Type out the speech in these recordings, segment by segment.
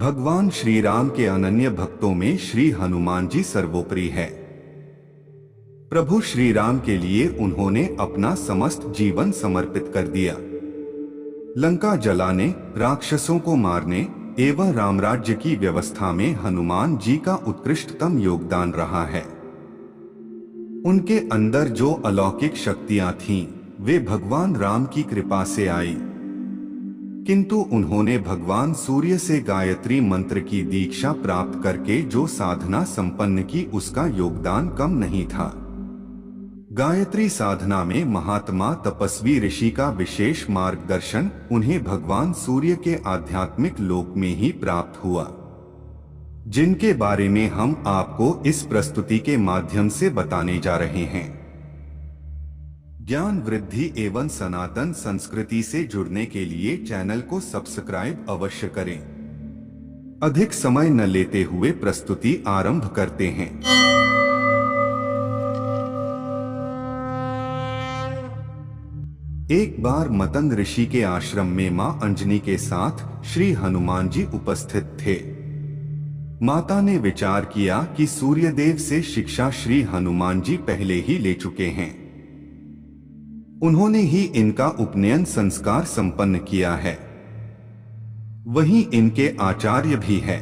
भगवान श्री राम के अनन्य भक्तों में श्री हनुमान जी सर्वोपरि है। प्रभु श्री राम के लिए उन्होंने अपना समस्त जीवन समर्पित कर दिया। लंका जलाने, राक्षसों को मारने एवं रामराज्य की व्यवस्था में हनुमान जी का उत्कृष्टतम योगदान रहा है। उनके अंदर जो अलौकिक शक्तियां थीं, वे भगवान राम की कृपा से आई, किंतु उन्होंने भगवान सूर्य से गायत्री मंत्र की दीक्षा प्राप्त करके जो साधना संपन्न की, उसका योगदान कम नहीं था। गायत्री साधना में महात्मा तपस्वी ऋषि का विशेष मार्गदर्शन उन्हें भगवान सूर्य के आध्यात्मिक लोक में ही प्राप्त हुआ, जिनके बारे में हम आपको इस प्रस्तुति के माध्यम से बताने जा रहे हैं। ज्ञान वृद्धि एवं सनातन संस्कृति से जुड़ने के लिए चैनल को सब्सक्राइब अवश्य करें। अधिक समय न लेते हुए प्रस्तुति आरंभ करते हैं। एक बार मतंग ऋषि के आश्रम में मां अंजनी के साथ श्री हनुमान जी उपस्थित थे। माता ने विचार किया कि सूर्यदेव से शिक्षा श्री हनुमान जी पहले ही ले चुके हैं। उन्होंने ही इनका उपनयन संस्कार संपन्न किया है, वहीं इनके आचार्य भी है।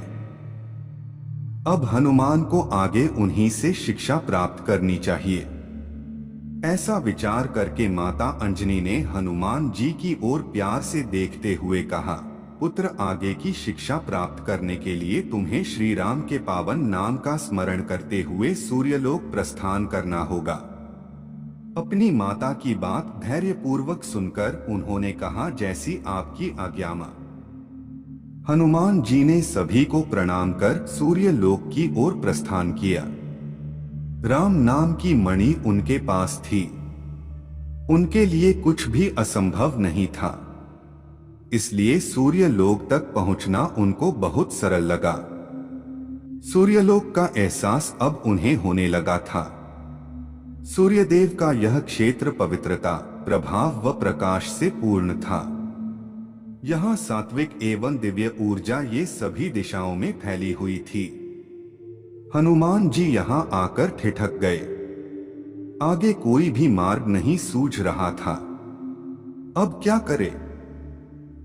अब हनुमान को आगे उन्हीं से शिक्षा प्राप्त करनी चाहिए। ऐसा विचार करके माता अंजनी ने हनुमान जी की ओर प्यार से देखते हुए कहा, पुत्र, आगे की शिक्षा प्राप्त करने के लिए तुम्हें श्री राम के पावन नाम का स्मरण करते हुए सूर्यलोक प्रस्थान करना होगा। अपनी माता की बात धैर्यपूर्वक सुनकर उन्होंने कहा, जैसी आपकी आज्ञा मां। हनुमान जी ने सभी को प्रणाम कर सूर्यलोक की ओर प्रस्थान किया। राम नाम की मणि उनके पास थी, उनके लिए कुछ भी असंभव नहीं था, इसलिए सूर्यलोक तक पहुंचना उनको बहुत सरल लगा। सूर्यलोक का एहसास अब उन्हें होने लगा था। सूर्यदेव का यह क्षेत्र पवित्रता, प्रभाव व प्रकाश से पूर्ण था। यहाँ सात्विक एवं दिव्य ऊर्जा ये सभी दिशाओं में फैली हुई थी। हनुमान जी यहाँ आकर ठिठक गए। आगे कोई भी मार्ग नहीं सूझ रहा था। अब क्या करें?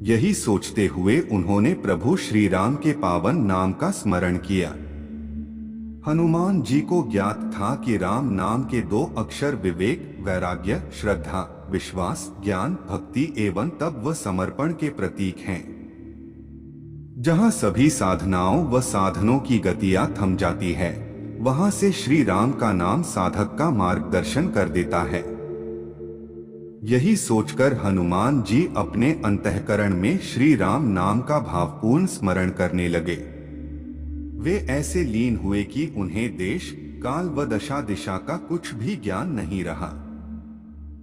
यही सोचते हुए उन्होंने प्रभु श्री राम के पावन नाम का स्मरण किया। हनुमान जी को ज्ञात था कि राम नाम के दो अक्षर विवेक, वैराग्य, श्रद्धा, विश्वास, ज्ञान, भक्ति एवं तप व समर्पण के प्रतीक हैं। जहाँ सभी साधनाओं व साधनों की गतियां थम जाती है, वहां से श्री राम का नाम साधक का मार्गदर्शन कर देता है। यही सोचकर हनुमान जी अपने अंतःकरण में श्री राम नाम का भावपूर्ण स्मरण करने लगे। वे ऐसे लीन हुए कि उन्हें देश, काल व दशा दिशा का कुछ भी ज्ञान नहीं रहा।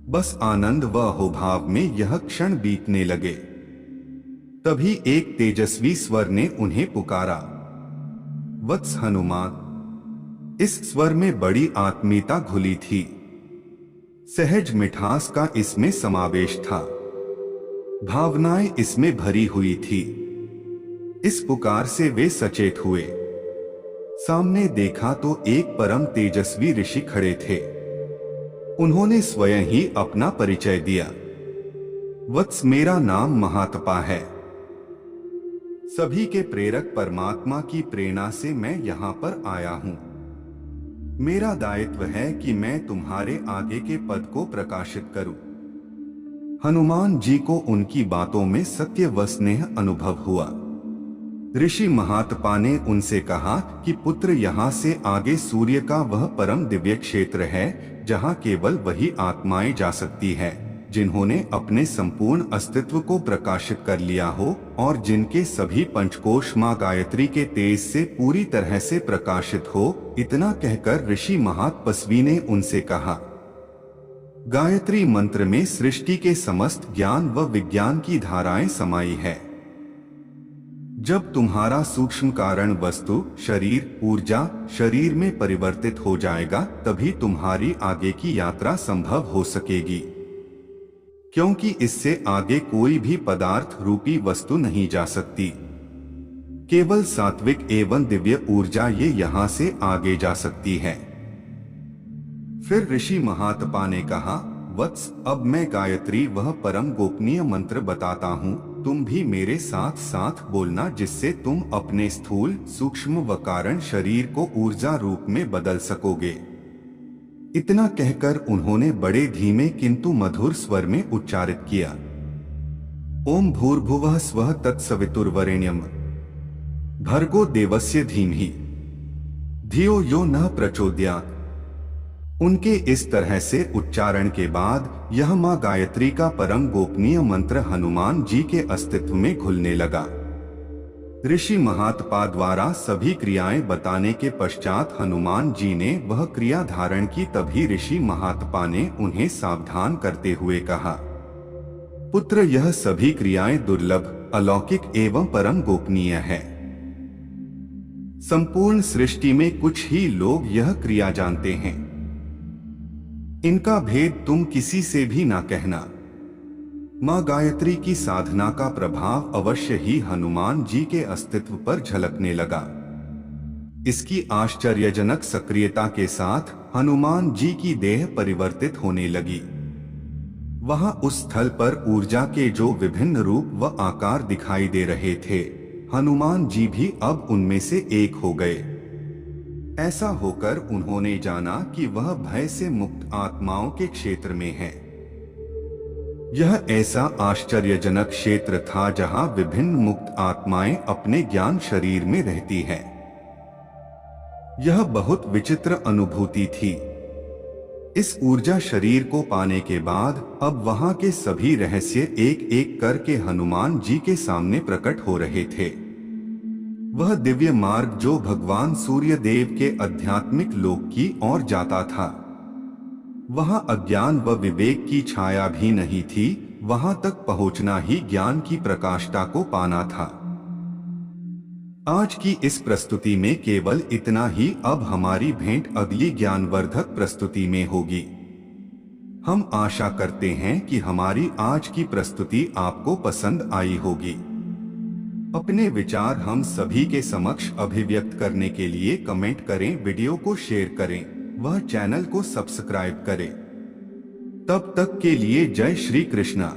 बस आनंद व अहोभाव में यह क्षण बीतने लगे। तभी एक तेजस्वी स्वर ने उन्हें पुकारा, वत्स हनुमान। इस स्वर में बड़ी आत्मीयता घुली थी। सहज मिठास का इसमें समावेश था। भावनाएं इसमें भरी हुई थी। इस पुकार से वे सचेत हुए। सामने देखा तो एक परम तेजस्वी ऋषि खड़े थे। उन्होंने स्वयं ही अपना परिचय दिया। वत्स, मेरा नाम महातपा है। सभी के प्रेरक परमात्मा की प्रेरणा से मैं यहाँ पर आया हूँ। मेरा दायित्व है कि मैं तुम्हारे आगे के पद को प्रकाशित करूं। हनुमान जी को उनकी बातों में सत्य व स्नेह अनुभव हुआ। ऋषि महातपा ने उनसे कहा कि पुत्र, यहाँ से आगे सूर्य का वह परम दिव्य क्षेत्र है जहाँ केवल वही आत्माएं जा सकती है जिन्होंने अपने संपूर्ण अस्तित्व को प्रकाशित कर लिया हो और जिनके सभी पंचकोश मां गायत्री के तेज से पूरी तरह से प्रकाशित हो। इतना कहकर ऋषि महातपस्वी ने उनसे कहा, गायत्री मंत्र में सृष्टि के समस्त ज्ञान व विज्ञान की धाराएं समाई है। जब तुम्हारा सूक्ष्म कारण वस्तु शरीर ऊर्जा शरीर में परिवर्तित हो जाएगा, तभी तुम्हारी आगे की यात्रा संभव हो सकेगी, क्योंकि इससे आगे कोई भी पदार्थ रूपी वस्तु नहीं जा सकती। केवल सात्विक एवं दिव्य ऊर्जा ये यहाँ से आगे जा सकती है। फिर ऋषि महात्मा ने कहा, वत्स, अब मैं गायत्री वह परम गोपनीय मंत्र बताता हूँ, तुम भी मेरे साथ साथ बोलना, जिससे तुम अपने स्थूल, सूक्ष्म व कारण शरीर को ऊर्जा रूप में बदल सकोगे। इतना कहकर उन्होंने बड़े धीमे किंतु मधुर स्वर में उच्चारित किया, ओम भूर्भुवः स्वः तत्सवितुर्वरेण्यम भर्गो देवस्य धीमहि धियो यो नः प्रचोदयात्। उनके इस तरह से उच्चारण के बाद यह मां गायत्री का परम गोपनीय मंत्र हनुमान जी के अस्तित्व में घुलने लगा। ऋषि महात्मा द्वारा सभी क्रियाएं बताने के पश्चात हनुमान जी ने वह क्रिया धारण की। तभी ऋषि महात्मा ने उन्हें सावधान करते हुए कहा, पुत्र, यह सभी क्रियाएं दुर्लभ, अलौकिक एवं परम गोपनीय है। संपूर्ण सृष्टि में कुछ ही लोग यह क्रिया जानते हैं। इनका भेद तुम किसी से भी ना कहना। मां गायत्री की साधना का प्रभाव अवश्य ही हनुमान जी के अस्तित्व पर झलकने लगा। इसकी आश्चर्यजनक सक्रियता के साथ हनुमान जी की देह परिवर्तित होने लगी। वहां उस स्थल पर ऊर्जा के जो विभिन्न रूप व आकार दिखाई दे रहे थे, हनुमान जी भी अब उनमें से एक हो गए। ऐसा होकर उन्होंने जाना कि वह भय से मुक्त आत्माओं के क्षेत्र में है। यह ऐसा आश्चर्यजनक क्षेत्र था जहां विभिन्न मुक्त आत्माएं अपने ज्ञान शरीर में रहती हैं। यह बहुत विचित्र अनुभूति थी। इस ऊर्जा शरीर को पाने के बाद अब वहां के सभी रहस्य एक एक करके हनुमान जी के सामने प्रकट हो रहे थे। वह दिव्य मार्ग जो भगवान सूर्य देव के आध्यात्मिक लोक की ओर जाता था, वहां अज्ञान व विवेक की छाया भी नहीं थी। वहां तक पहुंचना ही ज्ञान की प्रकाशता को पाना था। आज की इस प्रस्तुति में केवल इतना ही। अब हमारी भेंट अगली ज्ञानवर्धक प्रस्तुति में होगी। हम आशा करते हैं कि हमारी आज की प्रस्तुति आपको पसंद आई होगी। अपने विचार हम सभी के समक्ष अभिव्यक्त करने के लिए कमेंट करें, वीडियो को शेयर करें, वह चैनल को सब्सक्राइब करें। तब तक के लिए जय श्री कृष्णा।